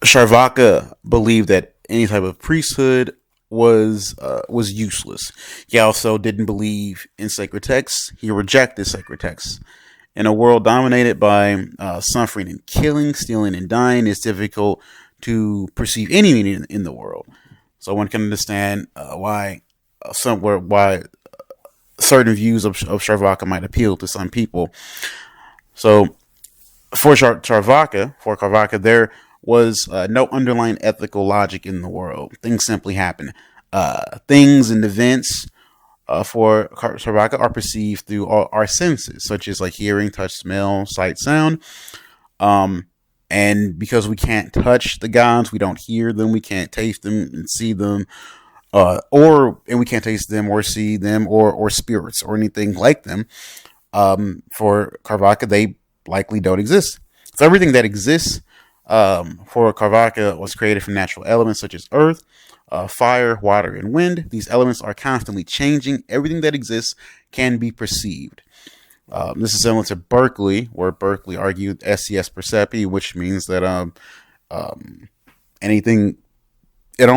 Charvaka believed that any type of priesthood was useless. He also didn't believe in sacred texts. He rejected sacred texts. In a world dominated by suffering and killing, stealing and dying, it's difficult to perceive any meaning in the world. So one can understand why certain views of Charvaka might appeal to some people. So for Charvaka, there was no underlying ethical logic in the world. Things simply happen. Things and events for Charvaka are perceived through all our senses, such as like hearing, touch, smell, sight, sound. And because we can't touch the gods, we don't hear them, we can't taste them and see them, and we can't taste them or see them or spirits or anything like them. For Charvaka, they likely don't exist. So everything that exists for Charvaka was created from natural elements such as earth, fire, water, and wind. These elements are constantly changing. Everything that exists can be perceived. This is similar to Berkeley, where Berkeley argued SCS percepi, which means that anything, the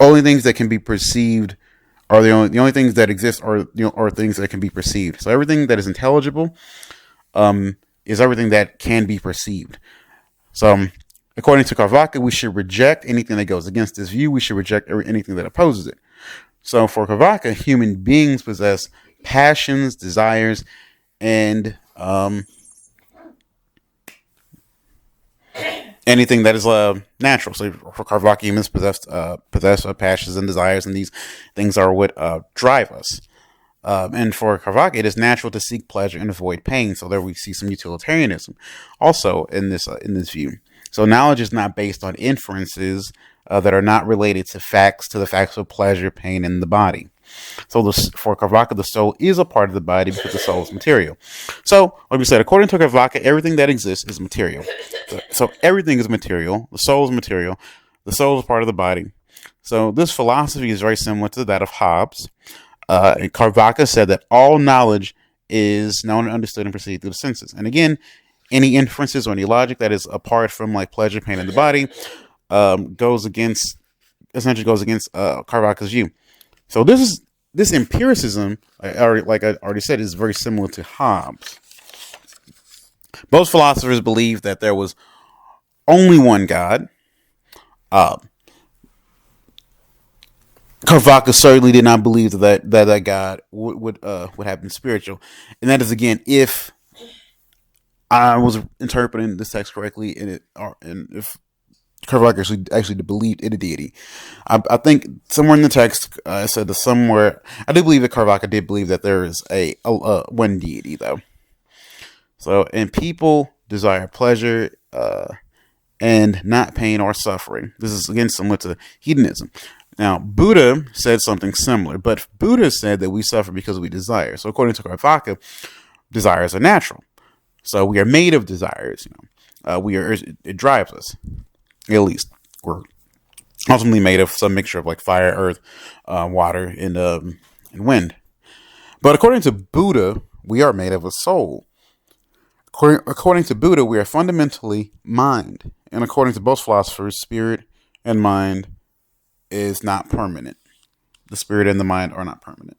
only things that can be perceived are the only things that exist are things that can be perceived. So everything that is intelligible is everything that can be perceived. So according to Charvaka, we should reject anything that goes against this view. We should reject anything that opposes it. So for Charvaka, human beings possess passions, desires, and anything that is natural. So for Charvaka, humans possess passions and desires, and these things are what drive us. And for Charvaka, it is natural to seek pleasure and avoid pain. So there we see some utilitarianism also in this view. So knowledge is not based on inferences that are not related to the facts of pleasure, pain, and the body. So for Charvaka, the soul is a part of the body because the soul is material. So, like we said, according to Charvaka, everything that exists is material. So everything is material. The soul is material. The soul is part of the body. So this philosophy is very similar to that of Hobbes. And Charvaka said that all knowledge is known and understood and perceived through the senses. And again, any inferences or any logic that is apart from like pleasure, pain, and the body goes against Charvaka's view. So this empiricism, like I already said, is very similar to Hobbes. Both philosophers believed that there was only one God. Charvaka certainly did not believe that God would have been spiritual, and that is again if I was interpreting this text correctly, and if Charvaka actually believed in a deity. I think somewhere in the text I said that somewhere I do believe that Charvaka did believe that there is a one deity though. So and people desire pleasure and not pain or suffering. This is again similar to hedonism. Now Buddha said something similar, but Buddha said that we suffer because we desire. So according to Charvaka, desires are natural. So we are made of desires. It drives us. At least we're ultimately made of some mixture of like fire, earth, water, and wind. But according to Buddha, we are made of a soul. According to Buddha, we are fundamentally mind. And according to both philosophers, spirit and mind is not permanent. The spirit and the mind are not permanent.